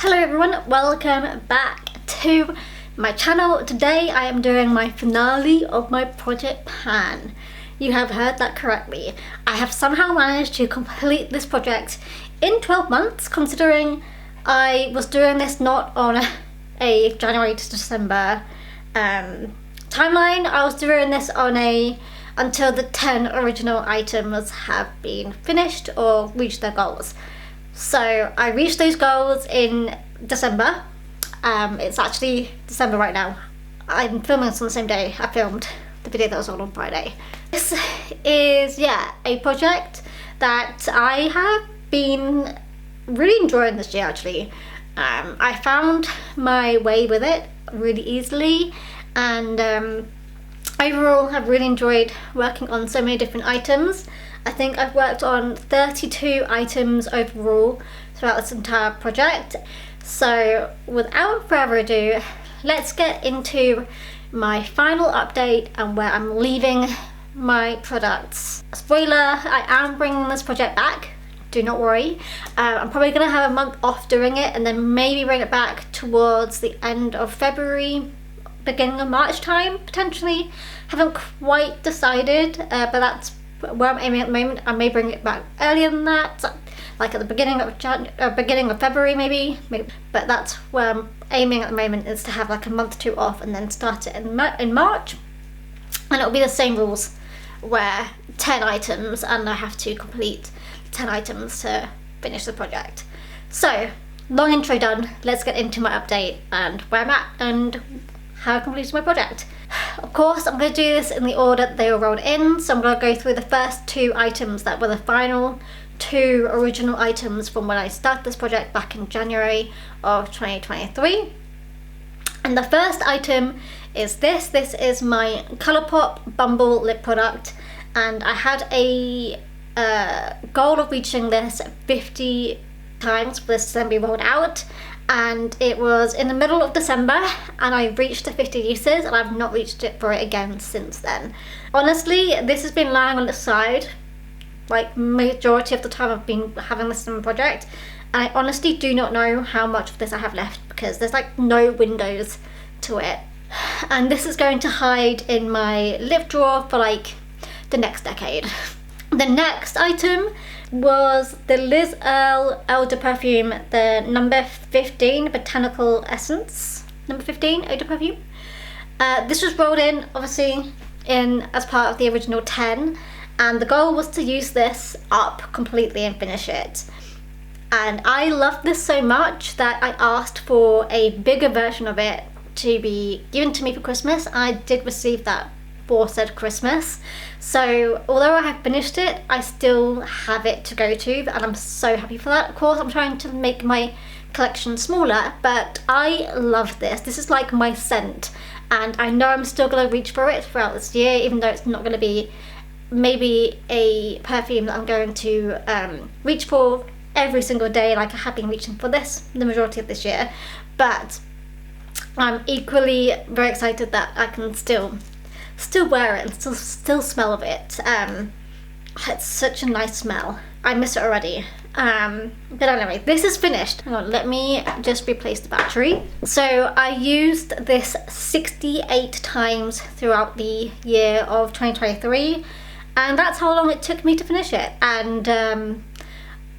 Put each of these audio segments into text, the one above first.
Hello everyone, welcome back to my channel. Today I am doing my finale of my project Pan. You have heard that correctly. I have somehow managed to complete this project in 12 months, considering I was doing this not on a January to December timeline. I was doing this on until the 10 original items have been finished or reached their goals. So I reached those goals in December. It's actually December right now. I'm filming this on the same day I filmed the video that was on Friday. This is, a project that I have been really enjoying this year actually. I found my way with it really easily, and overall I've really enjoyed working on so many different items. I think I've worked on 32 items overall throughout this entire project. So without further ado, let's get into my final update and where I'm leaving my products. Spoiler, I am bringing this project back, do not worry. I'm probably going to have a month off doing it and then maybe bring it back towards the end of February, beginning of March time, potentially. Haven't quite decided, but that's where I'm aiming at the moment. I may bring it back earlier than that, like at the beginning of February maybe, but that's where I'm aiming at the moment, is to have like a month or two off and then start it in March. And it'll be the same rules, where 10 items and I have to complete 10 items to finish the project. So, long intro done, let's get into my update and where I'm at and how I completed my project. Of course, I'm going to do this in the order that they were rolled in, so I'm going to go through the first two items that were the final two original items from when I started this project back in January of 2023. And the first item is this. This is my Colourpop Bumble lip product, and I had a goal of reaching this 50 times for this to then be rolled out. And it was in the middle of December and I reached the 50 uses, and I've not reached it for it again since then. Honestly, this has been lying on the side like majority of the time I've been having this in my project, and I honestly do not know how much of this I have left because there's like no windows to it. And this is going to hide in my lip drawer for like the next decade. The next item was the Liz Earle Eau de Perfume, the number 15 Botanical Essence, number 15 Eau de Perfume. This was rolled in, obviously, as part of the original 10, and the goal was to use this up completely and finish it. And I loved this so much that I asked for a bigger version of it to be given to me for Christmas. I did receive that for said Christmas. So although I have finished it, I still have it to go to, and I'm so happy for that. Of course, I'm trying to make my collection smaller, but I love this. This is like my scent, and I know I'm still going to reach for it throughout this year, even though it's not going to be maybe a perfume that I'm going to reach for every single day like I have been reaching for this the majority of this year. But I'm equally very excited that I can still wear it and still smell of it. It's such a nice smell. I miss it already. But anyway, this is finished. Hang on, let me just replace the battery. So I used this 68 times throughout the year of 2023, and that's how long it took me to finish it. And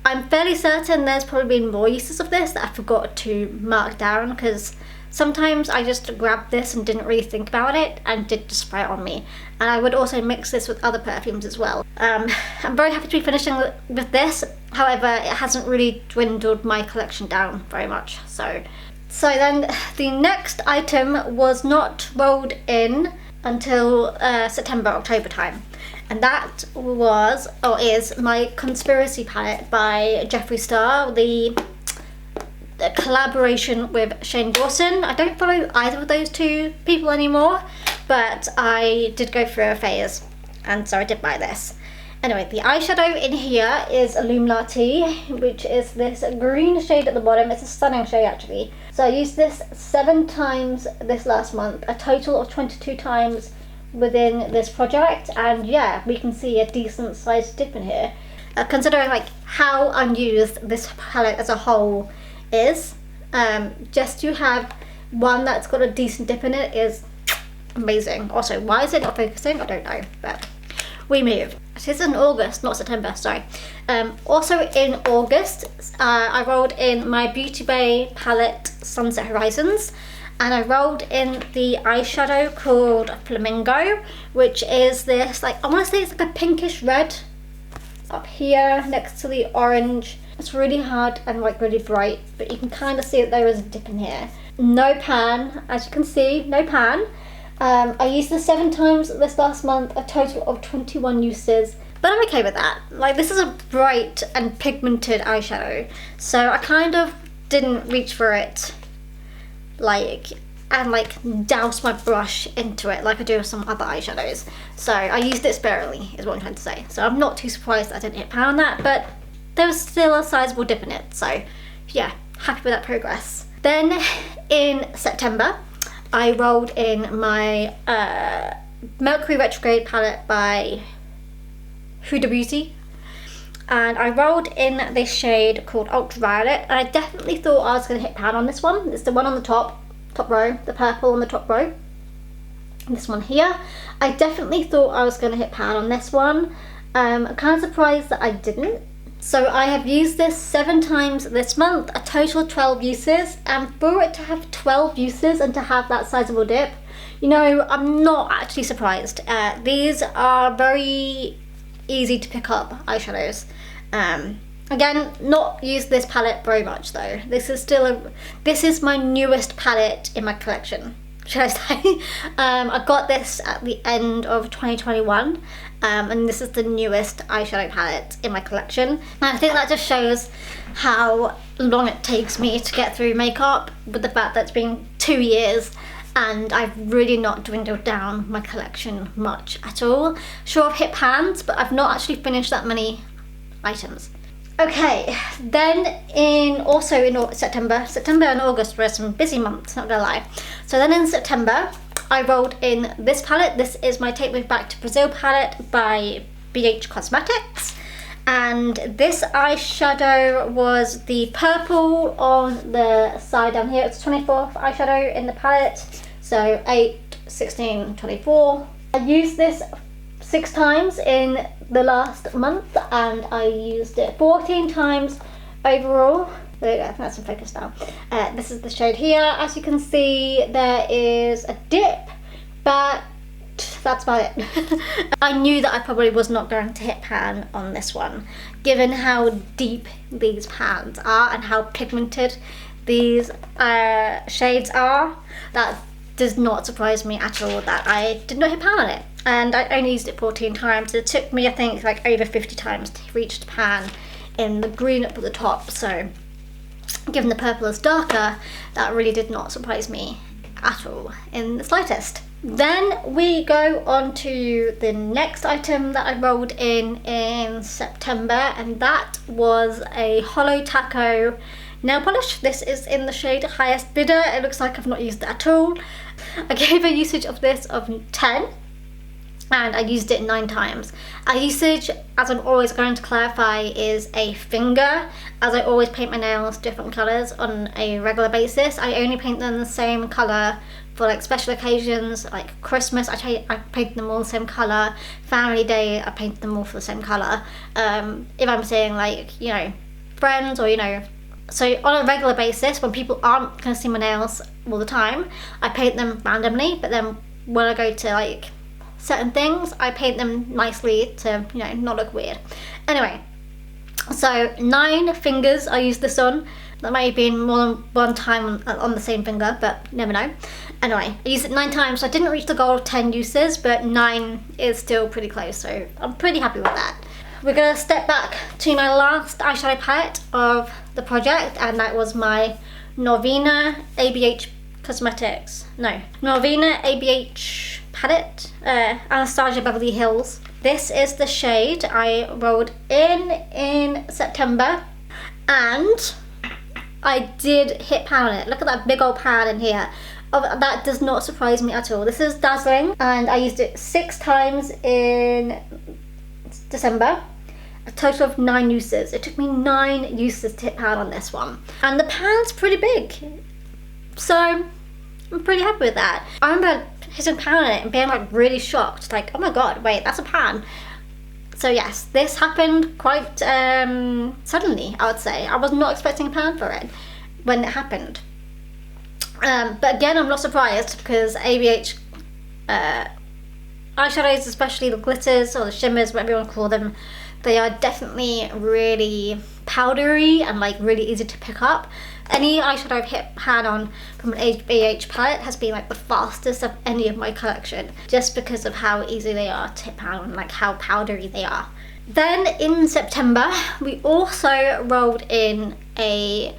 I'm fairly certain there's probably been more uses of this that I forgot to mark down, because sometimes I just grabbed this and didn't really think about it and did just spray it on me. And I would also mix this with other perfumes as well. I'm very happy to be finishing with this. However, it hasn't really dwindled my collection down very much. So then the next item was not rolled in until September, October time. And that is my Conspiracy palette by Jeffree Star, the collaboration with Shane Dawson. I don't follow either of those two people anymore, but I did go through a phase, and so I did buy this. Anyway, the eyeshadow in here is Illuminati, which is this green shade at the bottom. It's a stunning shade actually. So I used this 7 times this last month, a total of 22 times within this project, and yeah, we can see a decent sized dip in here. Considering like how unused this palette as a whole is, Just to have one that's got a decent dip in it is amazing. Also, why is it not focusing? I don't know, but we move. This is in August, not September, sorry. Also in August, I rolled in my Beauty Bay palette Sunset Horizons, and I rolled in the eyeshadow called Flamingo, which is this, like, I want to say it's like a pinkish red up here next to the orange. It's really hard and like really bright, but you can kind of see that there is a dip in here. No pan, as you can see, no pan. I used this 7 times this last month, a total of 21 uses, but I'm okay with that. Like, this is a bright and pigmented eyeshadow, so I kind of didn't reach for it, like, and like douse my brush into it like I do with some other eyeshadows. So I used it sparingly, is what I'm trying to say. So I'm not too surprised that I didn't hit pan on that, but there was still a sizable dip in it. So yeah, happy with that progress. Then in September, I rolled in my Mercury Retrograde palette by Huda Beauty, and I rolled in this shade called Ultraviolet, and I definitely thought I was going to hit pan on this one. It's the one on the top row, the purple on the top row. And this one here, I definitely thought I was going to hit pan on this one. I'm kind of surprised that I didn't. So I have used this 7 times this month, a total of 12 uses, and for it to have 12 uses and to have that sizable dip, you know, I'm not actually surprised. These are very easy to pick up eyeshadows. Again, not used this palette very much though. This is my newest palette in my collection, should I say. I got this at the end of 2021, and this is the newest eyeshadow palette in my collection. And I think that just shows how long it takes me to get through makeup, with the fact that it's been 2 years and I've really not dwindled down my collection much at all. Sure, I've hit pans, but I've not actually finished that many items. Okay, then in September and August were some busy months, not gonna lie. So then in September, I rolled in this palette. This is my Take Me Back to Brazil palette by BH Cosmetics. And this eyeshadow was the purple on the side down here. It's 24th eyeshadow in the palette. So 8, 16, 24. I used this 6 times in the last month, and I used it 14 times overall. There you go, I think that's in focus now. This is the shade here. As you can see, there is a dip, but that's about it. I knew that I probably was not going to hit pan on this one, given how deep these pans are and how pigmented these shades are. That does not surprise me at all that I did not hit pan on it. And I only used it 14 times. It took me, I think, like over 50 times to reach the pan in the green up at the top. So given the purple is darker, that really did not surprise me at all in the slightest. Then we go on to the next item that I rolled in September, and that was a Holo Taco nail polish. This is in the shade Highest Bidder. It looks like I've not used it at all. I gave a usage of this of 10, and I used it 9 times. A usage, as I'm always going to clarify, is a finger, as I always paint my nails different colours on a regular basis. I only paint them the same colour for like special occasions, like Christmas, I paint them all the same colour. Family Day, I paint them all for the same colour. If I'm seeing, like, you know, friends, or, you know, so on a regular basis, when people aren't going to see my nails all the time, I paint them randomly, but then when I go to like certain things, I paint them nicely to, you know, not look weird. Anyway, so 9 fingers I used this on. That may have been more than one time on the same finger, but never know. Anyway, I used it 9 times, so I didn't reach the goal of 10 uses, but 9 is still pretty close, so I'm pretty happy with that. We're going to step back to my last eyeshadow palette of the project, and that was my Norvina ABH palette, Anastasia Beverly Hills. This is the shade I rolled in September, and I did hit pan on it. Look at that big old pan in here. That does not surprise me at all. This is Dazzling, and I used it 6 times in December, a total of 9 uses. It took me 9 uses to hit pan on this one. And the pan's pretty big, so I'm pretty happy with that. I remember hitting pan on it and being like really shocked, like, oh my god, wait, that's a pan. So yes, this happened quite suddenly, I would say. I was not expecting a pan for it when it happened. But again, I'm not surprised because ABH eyeshadows, especially the glitters or the shimmers, whatever you want to call them, they are definitely really powdery and like really easy to pick up. Any eyeshadow I've hit pan on from an ABH palette has been like the fastest of any of my collection, just because of how easy they are to hit pan on, like how powdery they are. Then in September, we also rolled in a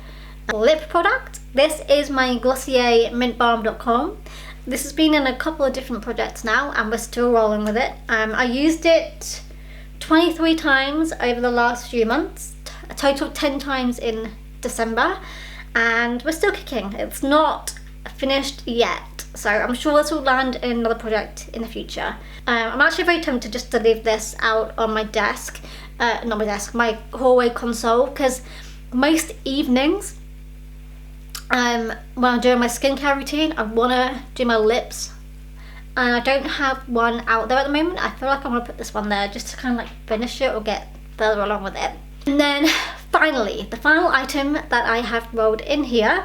lip product. This is my Glossier Mint Balm.com. This has been in a couple of different projects now and we're still rolling with it. I used it 23 times over the last few months, a total of 10 times in December, and we're still kicking. It's not finished yet, so I'm sure this will land in another project in the future. I'm actually very tempted just to leave this out on my desk, not my desk, my hallway console, because most evenings when I'm doing my skincare routine, I want to do my lips, and I don't have one out there at the moment. I feel like I want to put this one there just to kind of like finish it or get further along with it. And then finally, the final item that I have rolled in here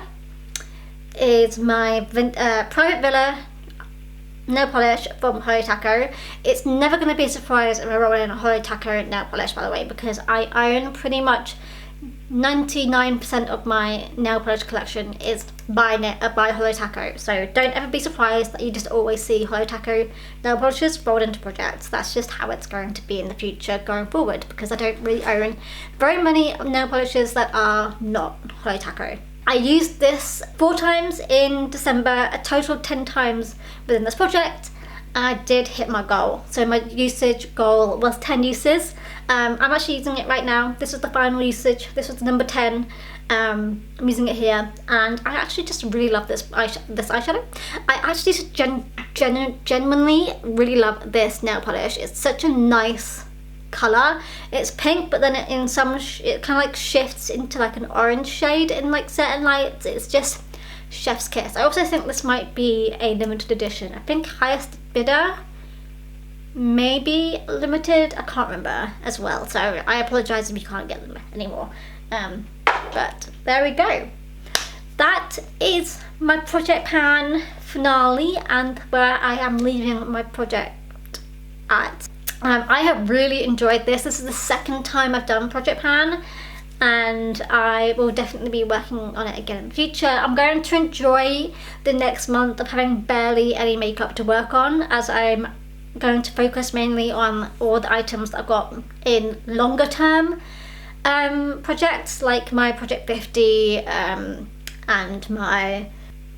is my Private Villa nail polish from Hollow Taco. It's never going to be a surprise if I roll in a Hollow Taco nail polish, by the way, because I own pretty much 99% of my nail polish collection is by Hollow Taco, so don't ever be surprised that you just always see Hollow Taco nail polishes rolled into projects. That's just how it's going to be in the future going forward, because I don't really own very many nail polishes that are not Hollow Taco. I used this 4 times in December, a total of 10 times within this project. I did hit my goal, so my usage goal was 10 uses. I'm actually using it right now. This is the final usage. This was number 10. I'm using it here, and I actually just really love this eyeshadow. I actually genuinely really love this nail polish. It's such a nice color. It's pink, but then it kind of like shifts into like an orange shade in like certain lights. It's just chef's kiss. I also think this might be a limited edition. I think highest bidder, maybe limited, I can't remember as well, so I apologize if you can't get them anymore. But there we go. That is my project pan finale and where I am leaving my project at. I have really enjoyed this. This is the second time I've done project pan, and I will definitely be working on it again in the future. I'm going to enjoy the next month of having barely any makeup to work on, as I'm going to focus mainly on all the items that I've got in longer term projects, like my Project 50 and my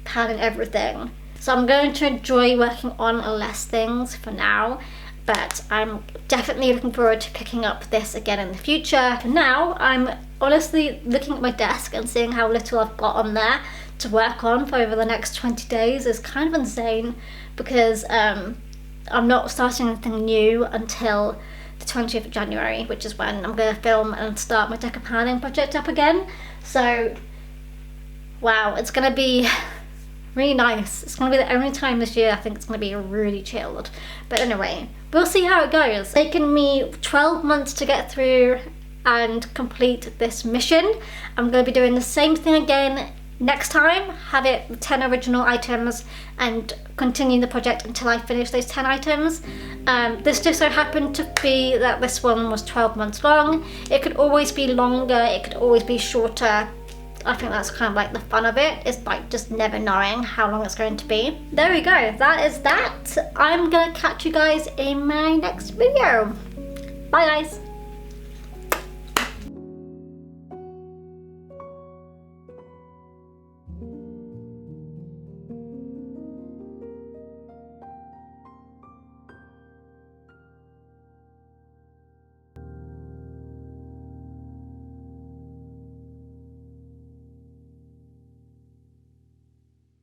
pan and everything. So I'm going to enjoy working on less things for now, but I'm definitely looking forward to picking up this again in the future. For now, I'm honestly looking at my desk and seeing how little I've got on there to work on for over the next 20 days is kind of insane, because I'm not starting anything new until the 20th of January, which is when I'm going to film and start my Deca Panning project up again. So, wow, it's going to be really nice. It's going to be the only time this year I think it's going to be really chilled. But anyway, we'll see how it goes. It's taken me 12 months to get through and complete this mission. I'm going to be doing the same thing again next time, have it 10 original items and continue the project until I finish those 10 items. This just so happened to be that this one was 12 months long. It could always be longer, it could always be shorter. I think that's kind of like the fun of it, is like just never knowing how long it's going to be. There we go, that is that. I'm gonna catch you guys in my next video. Bye guys.